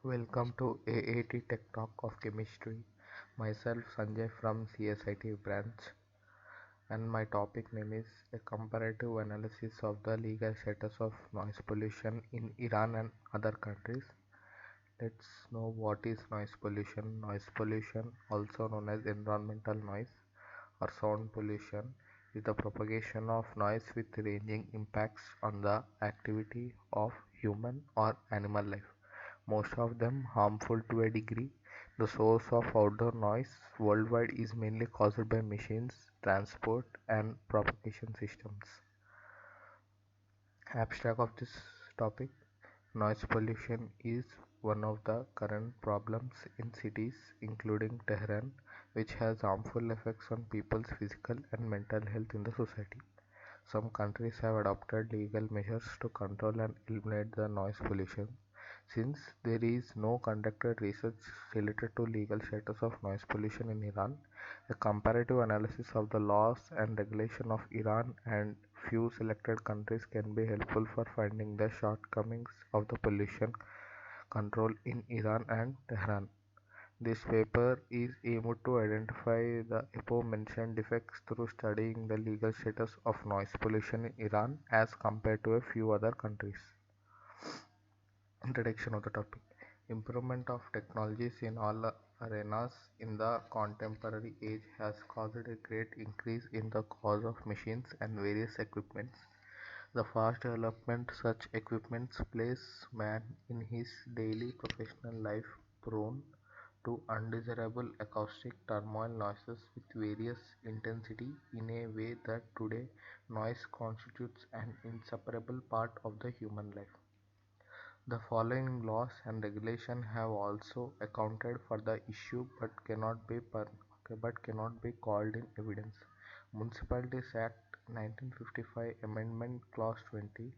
Welcome to AAT Tech Talk of Chemistry. Myself Sanjay from CSIT branch, and my topic name is a comparative analysis of the legal status of noise pollution in Iran and other countries. Let's know what is noise pollution. Noise pollution, also known as environmental noise or sound pollution, is the propagation of noise with ranging impacts on the activity of human or animal life, most of them harmful to a degree. The source of outdoor noise worldwide is mainly caused by machines, transport, and propagation systems. Abstract of this topic: noise pollution is one of the current problems in cities, including Tehran, which has harmful effects on people's physical and mental health in the society. Some countries have adopted legal measures to control and eliminate the noise pollution. Since there is no conducted research related to legal status of noise pollution in Iran, a comparative analysis of the laws and regulation of Iran and few selected countries can be helpful for finding the shortcomings of the pollution control in Iran and Tehran. This paper is aimed to identify the above-mentioned defects through studying the legal status of noise pollution in Iran as compared to a few other countries. Introduction of the topic: improvement of technologies in all arenas in the contemporary age has caused a great increase in the cost of machines and various equipments. The fast development such equipments place man in his daily professional life prone to undesirable acoustic turmoil noises with various intensity in a way that today noise constitutes an inseparable part of the human life. The following laws and regulations have also accounted for the issue but cannot be called in evidence. Municipalities Act 1955 Amendment Clause 20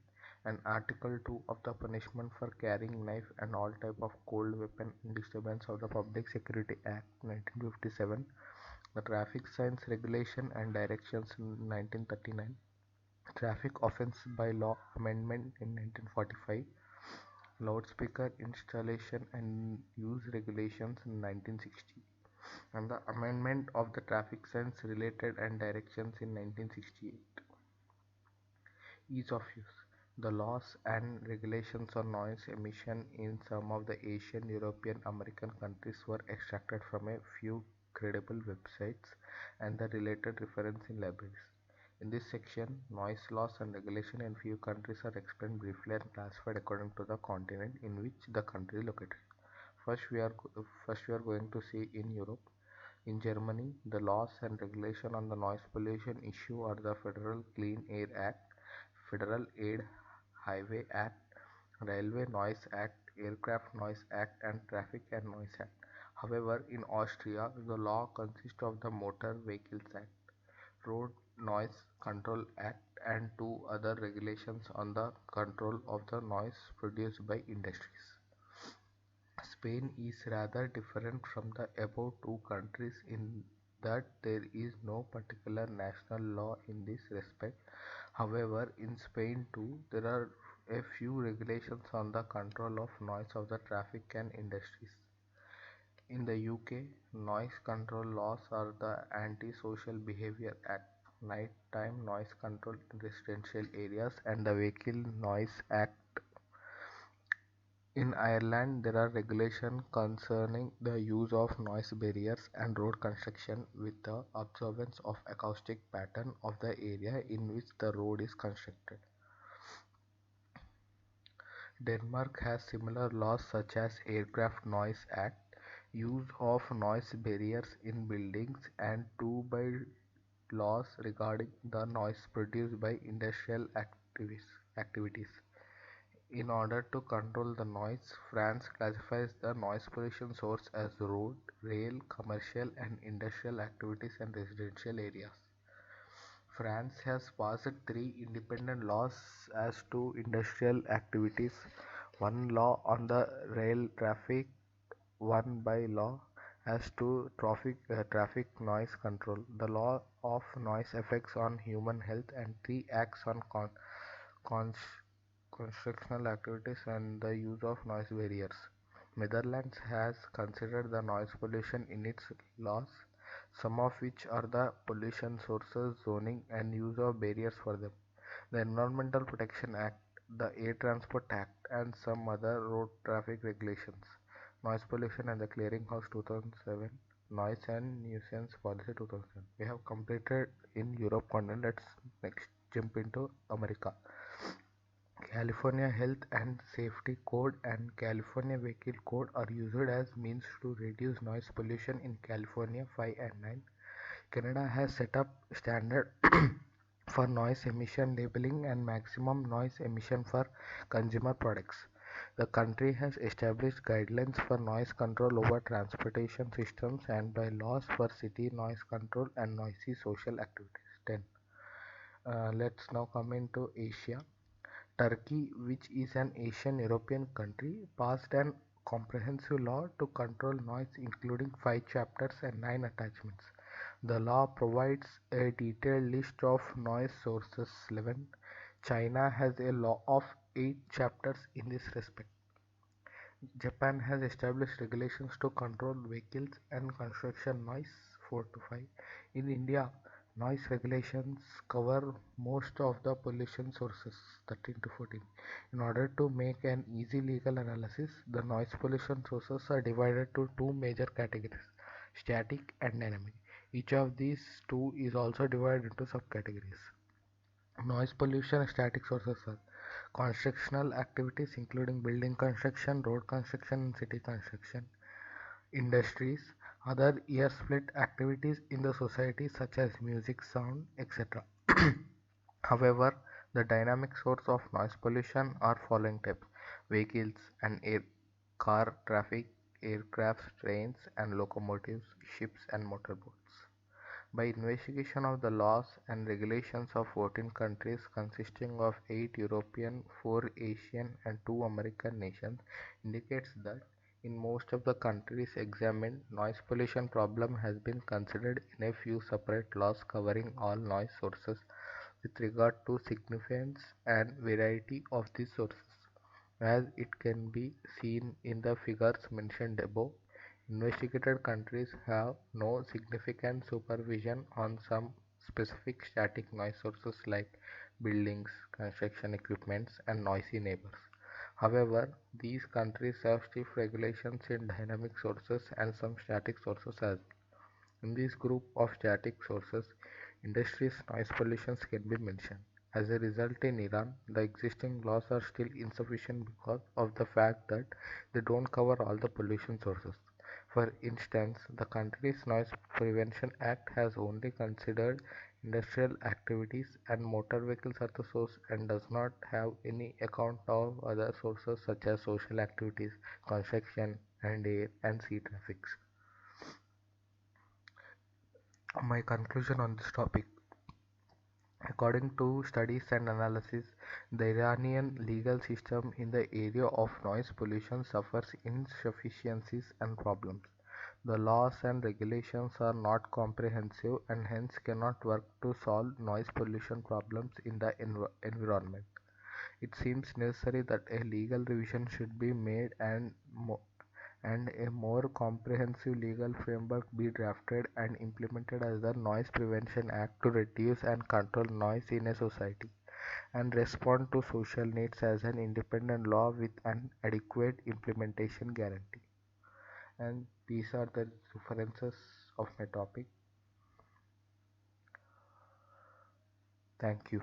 and Article 2 of the Punishment for Carrying Knife and All Type of Cold Weapon in Disturbance of the Public Security Act 1957, the Traffic Signs Regulation and Directions in 1939, Traffic Offence by Law Amendment in 1945, Loudspeaker Installation and Use Regulations in 1960, and the amendment of the Traffic Signs Related and Directions in 1968. Ease of use. The laws and regulations on noise emission in some of the Asian, European, American countries were extracted from a few credible websites and the related reference in libraries. In this section, noise laws and regulation in few countries are explained briefly and classified according to the continent in which the country is located. First we are going to see in Europe. In Germany, the laws and regulation on the noise pollution issue are the Federal Clean Air Act, Federal Aid Highway Act, Railway Noise Act, Aircraft Noise Act, and Traffic and Noise Act. However, in Austria, the law consists of the Motor Vehicles Act, Road Noise Control Act, and two other regulations on the control of the noise produced by industries. Spain is rather different from the above two countries in that there is no particular national law in this respect. However, in Spain too, there are a few regulations on the control of noise of the traffic and industries. In the UK, noise control laws are the Anti-Social Behaviour Act, Nighttime Noise Control in Residential Areas, and the Vehicle Noise Act. In Ireland, there are regulations concerning the use of noise barriers and road construction with the observance of acoustic pattern of the area in which the road is constructed. Denmark has similar laws such as Aircraft Noise Act, use of noise barriers in buildings, and two by laws regarding the noise produced by industrial activities. In order to control the noise, France classifies the noise pollution source as road, rail, commercial and industrial activities and residential areas. France has passed three independent laws as to industrial activities, one law on the rail traffic, one by law as to traffic noise control, the law of noise effects on human health, and three acts on constructional activities and the use of noise barriers. Netherlands has considered the noise pollution in its laws, some of which are the pollution sources, zoning, and use of barriers for them. The Environmental Protection Act, the Air Transport Act, and some other road traffic regulations. Noise pollution and the Clearinghouse 2007, Noise and Nuisance Policy 2007. We have completed in Europe continent. Let's next jump into America. California Health and Safety Code and California Vehicle Code are used as means to reduce noise pollution in California 5 and 9. Canada has set up standard for noise emission labeling and maximum noise emission for consumer products. The country has established guidelines for noise control over transportation systems and by laws for city noise control and noisy social activities. 10. Let's now come into Asia. Turkey, which is an Asian European country, passed an comprehensive law to control noise including 5 chapters and 9 attachments. The law provides a detailed list of noise sources. 11. China has a law of 8 chapters in this respect. Japan has established regulations to control vehicles and construction noise. 4 to 5. In India, noise regulations cover most of the pollution sources. 13 to 14. In order to make an easy legal analysis, the noise pollution sources are divided to two major categories: static and dynamic. Each of these two is also divided into subcategories. Noise pollution static sources are constructional activities including building construction, road construction, and city construction. Industries, other ear split activities in the society such as music, sound, etc. However, the dynamic source of noise pollution are following types: vehicles and air, car traffic, aircrafts, trains and locomotives, ships and motorboats. By investigation of the laws and regulations of 14 countries consisting of 8 European, 4 Asian and 2 American nations indicates that in most of the countries examined, noise pollution problem has been considered in a few separate laws covering all noise sources with regard to significance and variety of these sources. As it can be seen in the figures mentioned above, investigated countries have no significant supervision on some specific static noise sources like buildings, construction equipments, and noisy neighbors. However, these countries have stiff regulations in dynamic sources and some static sources as well. In this group of static sources, industries' noise pollutions can be mentioned. As a result, in Iran, the existing laws are still insufficient because of the fact that they don't cover all the pollution sources. For instance, the country's Noise Prevention Act has only considered industrial activities and motor vehicles as the source and does not have any account of other sources such as social activities, construction, and air and sea traffics. My conclusion on this topic: according to studies and analysis, the Iranian legal system in the area of noise pollution suffers insufficiencies and problems. The laws and regulations are not comprehensive and hence cannot work to solve noise pollution problems in the environment. It seems necessary that a legal revision should be made and a more comprehensive legal framework be drafted and implemented as the Noise Prevention Act to reduce and control noise in a society and respond to social needs as an independent law with an adequate implementation guarantee. And these are the references of my topic. Thank you.